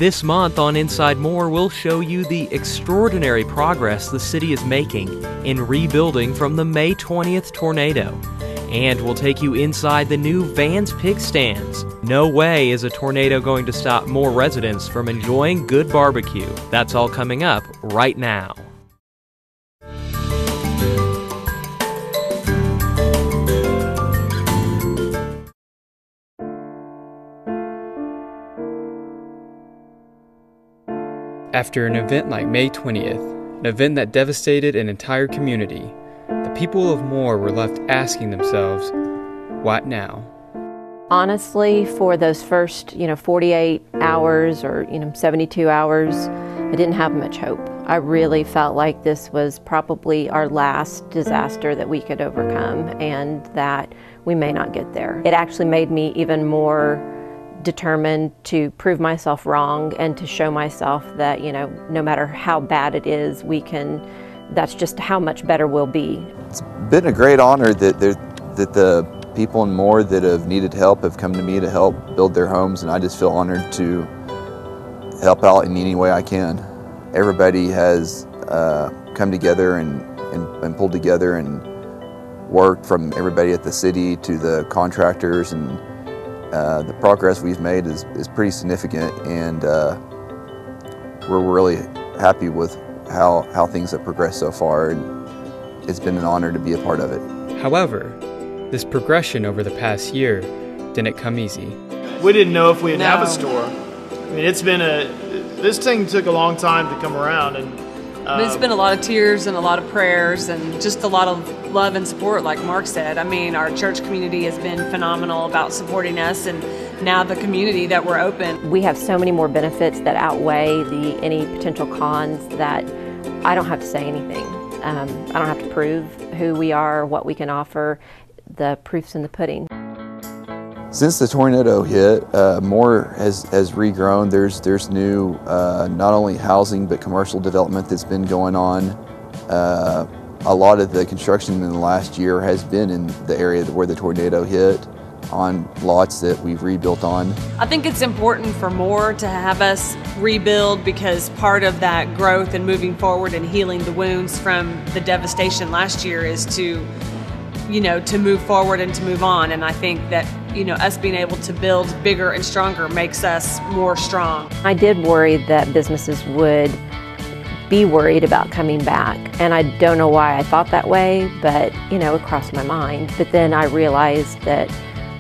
This month on Inside More, we'll show you the extraordinary progress the city is making in rebuilding from the May 20th tornado. And we'll take you inside the new Vans Pig Stands. No way is a tornado going to stop more residents from enjoying good barbecue. That's all coming up right now. After an event like May 20th, an event that devastated an entire community, the people of Moore were left asking themselves, what now? Honestly, for those first, 48 hours or, 72 hours, I didn't have much hope. I really felt like this was probably our last disaster that we could overcome and that we may not get there. It actually made me even more determined to prove myself wrong and to show myself that, no matter how bad it is, that's just how much better we'll be. It's been a great honor that the people in Moore that have needed help have come to me to help build their homes, and I just feel honored to help out in any way I can. Everybody has come together and pulled together and worked, from everybody at the city to the contractors, and the progress we've made is pretty significant, and we're really happy with how things have progressed so far, and it's been an honor to be a part of it. However, this progression over the past year didn't come easy. We didn't know if we'd have a store. I mean, this thing took a long time to come around, and it's been a lot of tears and a lot of prayers and just a lot of love and support, like Mark said. I mean, our church community has been phenomenal about supporting us, and now the community that we're open. We have so many more benefits that outweigh any potential cons that I don't have to say anything. I don't have to prove who we are, what we can offer. The proof's in the pudding. Since the tornado hit, Moore has regrown. There's new, not only housing, but commercial development that's been going on. A lot of the construction in the last year has been in the area where the tornado hit, on lots that we've rebuilt on. I think it's important for Moore to have us rebuild, because part of that growth and moving forward and healing the wounds from the devastation last year is to move forward and to move on. And I think that, us being able to build bigger and stronger makes us more strong. I did worry that businesses would be worried about coming back. And I don't know why I thought that way, but, it crossed my mind. But then I realized that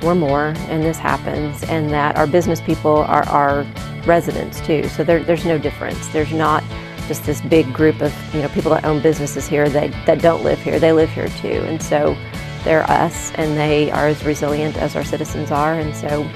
we're Moore and this happens, and that our business people are our residents too. So there's no difference. There's not just this big group of people that own businesses here that don't live here. They live here too. And so they're us, and they are as resilient as our citizens are, and so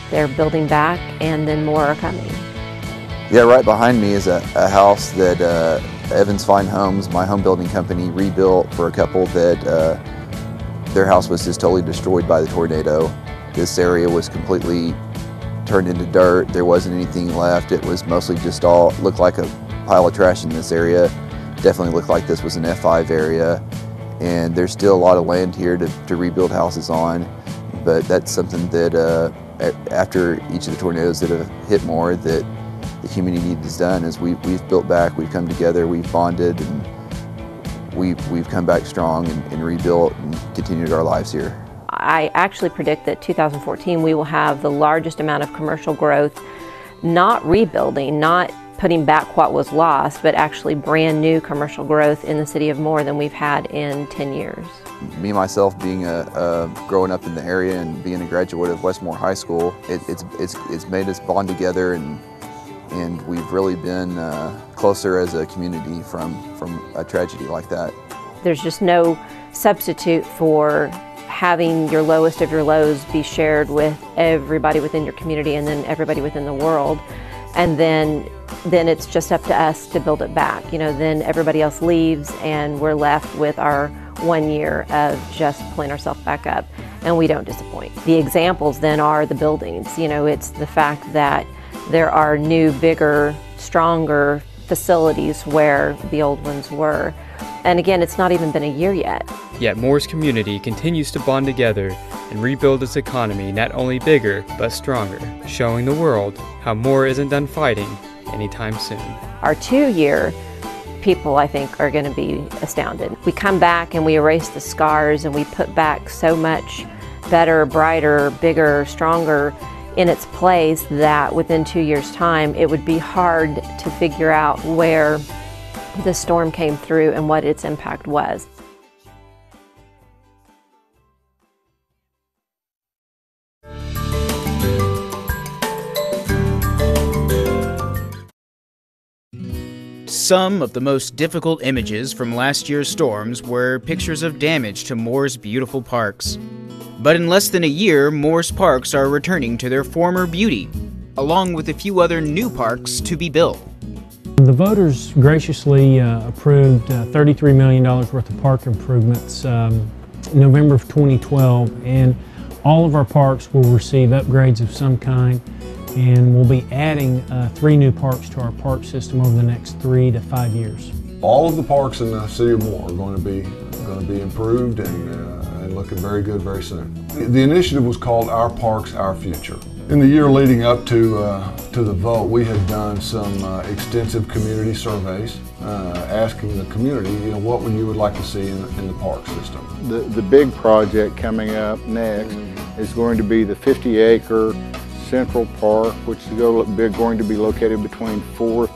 they're building back, and then more are coming. Yeah, right behind me is a house that Evans Fine Homes, my home building company, rebuilt for a couple that their house was just totally destroyed by the tornado. This area was completely turned into dirt. There wasn't anything left. It was mostly just looked like a pile of trash in this area. Definitely looked like this was an F5 area. And there's still a lot of land here to rebuild houses on. But that's something that after each of the tornadoes that have hit Moore, that the community has done, is we've built back, we've come together, we've bonded, and we've come back strong and rebuilt and continued our lives here. I actually predict that 2014 we will have the largest amount of commercial growth, not rebuilding, not putting back what was lost, but actually brand new commercial growth in the city of Moore than we've had in 10 years. Me, myself, being growing up in the area and being a graduate of Westmore High School, it's made us bond together, and we've really been closer as a community from a tragedy like that. There's just no substitute for having your lowest of your lows be shared with everybody within your community, and then everybody within the world. And then it's just up to us to build it back. Then everybody else leaves, and we're left with our 1 year of just pulling ourselves back up, and we don't disappoint. The examples then are the buildings. It's the fact that there are new, bigger, stronger facilities where the old ones were. And again, it's not even been a year yet. Yet Moore's community continues to bond together and rebuild its economy not only bigger, but stronger, showing the world how Moore isn't done fighting anytime soon. Our 2-year people, I think, are going to be astounded. We come back and we erase the scars and we put back so much better, brighter, bigger, stronger in its place that within 2 years' time, it would be hard to figure out where the storm came through and what its impact was. Some of the most difficult images from last year's storms were pictures of damage to Moore's beautiful parks. But in less than a year, Moore's parks are returning to their former beauty, along with a few other new parks to be built. The voters graciously approved $33 million worth of park improvements in November of 2012, and all of our parks will receive upgrades of some kind, and we'll be adding 3 new parks to our park system over the next 3 to 5 years. All of the parks in the city of Moore are going to be improved and looking very good very soon. The initiative was called Our Parks, Our Future. In the year leading up to the vote, we had done some extensive community surveys, asking the community, what you would like to see in the park system. The big project coming up next is going to be the 50-acre Central Park, which is going to be located between 4th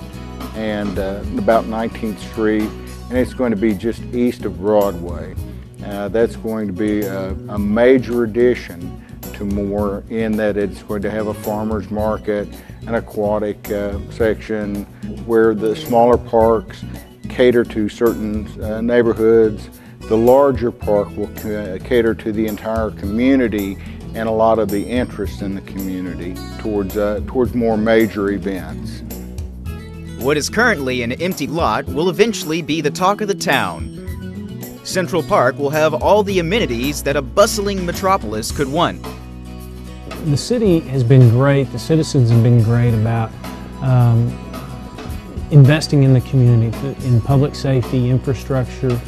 and about 19th Street, and it's going to be just east of Broadway. That's going to be a major addition to Moore in that it's going to have a farmer's market, an aquatic section where the smaller parks cater to certain neighborhoods. The larger park will cater to the entire community and a lot of the interest in the community towards more major events. What is currently an empty lot will eventually be the talk of the town. Central Park will have all the amenities that a bustling metropolis could want. The city has been great, the citizens have been great about investing in the community, in public safety, infrastructure,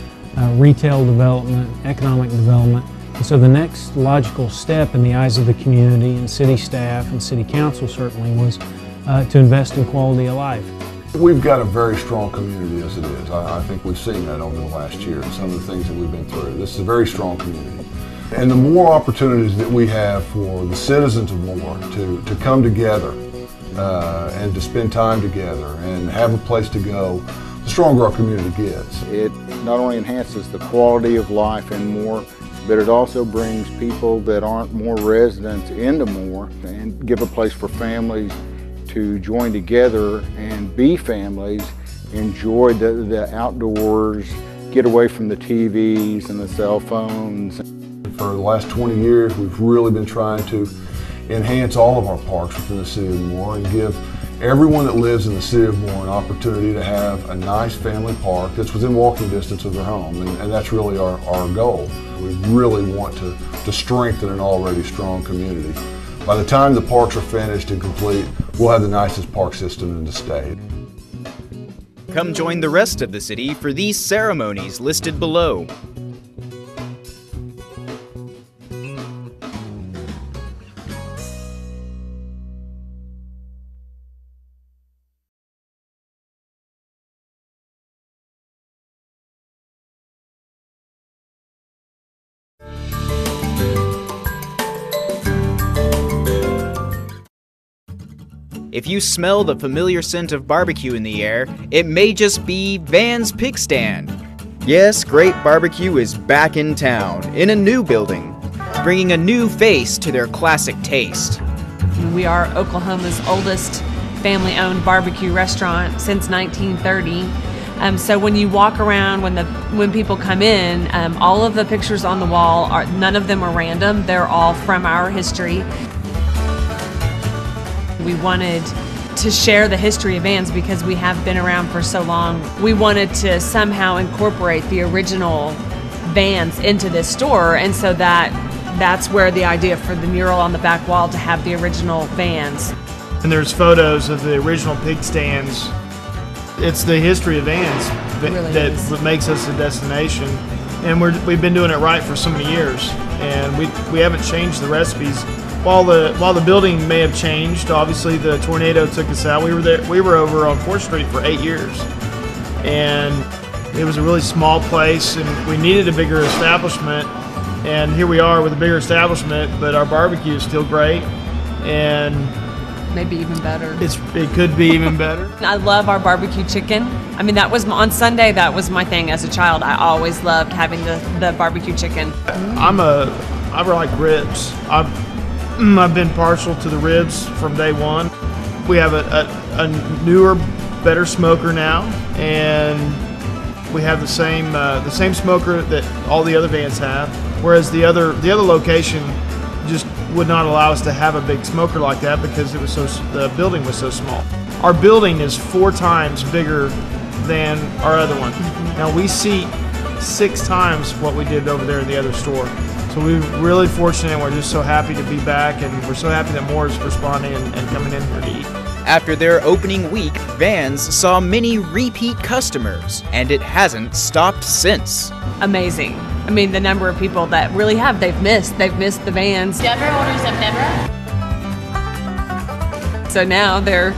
retail development, economic development. And so the next logical step in the eyes of the community and city staff and city council certainly was to invest in quality of life. We've got a very strong community as it is. I think we've seen that over the last year and some of the things that we've been through. This is a very strong community. And the more opportunities that we have for the citizens of Moore to come together and to spend time together and have a place to go, the stronger our community gets. It not only enhances the quality of life in Moore, but it also brings people that aren't Moore residents into Moore and give a place for families to join together and be families, enjoy the outdoors, get away from the TVs and the cell phones. For the last 20 years, we've really been trying to enhance all of our parks within the city of Moore and give everyone that lives in the city of Moore an opportunity to have a nice family park that's within walking distance of their home, and that's really our goal. We really want to strengthen an already strong community. By the time the parks are finished and complete, we'll have the nicest park system in the state. Come join the rest of the city for these ceremonies listed below. If you smell the familiar scent of barbecue in the air, it may just be Van's Pig Stand. Yes, Great Barbecue is back in town, in a new building, bringing a new face to their classic taste. We are Oklahoma's oldest family-owned barbecue restaurant since 1930. So when you walk around, when people come in, all of the pictures on the wall, none of them are random. They're all from our history. We wanted to share the history of Van's because we have been around for so long. We wanted to somehow incorporate the original Van's into this store, and so that's where the idea for the mural on the back wall to have the original Van's. And there's photos of the original pig stands It's the history of Vans that makes us a destination, and we've been doing it right for so many years, and we haven't changed the recipes. While the building may have changed, obviously the tornado took us out. We were over on 4th Street for 8 years, and it was a really small place, and we needed a bigger establishment. And here we are with a bigger establishment, but our barbecue is still great, and maybe even better. It could be even better. I love our barbecue chicken. I mean, that was on Sunday. That was my thing as a child. I always loved having the barbecue chicken. I like ribs. I've been partial to the ribs from day one. We have a newer, better smoker now, and we have the same smoker that all the other Vans have. Whereas the other location just would not allow us to have a big smoker like that because the building was so small. Our building is 4 times bigger than our other one. Now we seat 6 times what we did over there in the other store. So we're really fortunate, and we're just so happy to be back, and we're so happy that more is responding and coming in here to eat. After their opening week, Vans saw many repeat customers, and it hasn't stopped since. Amazing. I mean, the number of people that really they've missed the Vans. Deborah orders of Deborah. So now they're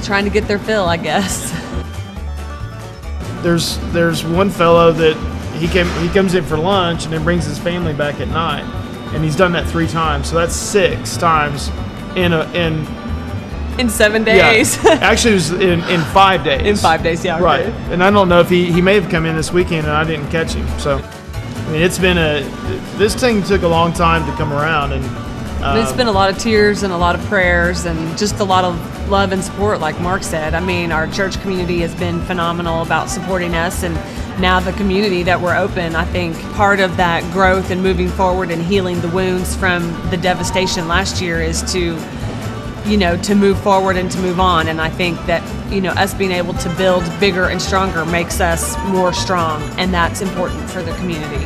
trying to get their fill, I guess. There's one fellow that he comes in for lunch and then brings his family back at night, and he's done that 3 times. So that's 6 times in 7 days. Yeah. Actually, it was in 5 days. In 5 days, yeah. Okay. Right. And I don't know if he may have come in this weekend and I didn't catch him. So, I mean, this thing took a long time to come around, and it's been a lot of tears and a lot of prayers and just a lot of love and support, like Mark said. I mean, our church community has been phenomenal about supporting us, and now the community that we're open, I think part of that growth and moving forward and healing the wounds from the devastation last year is to move forward and to move on. And I think that, us being able to build bigger and stronger makes us more strong, and that's important for the community.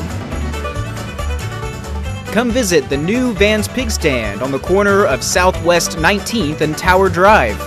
Come visit the new Vans Pig Stand on the corner of Southwest 19th and Tower Drive.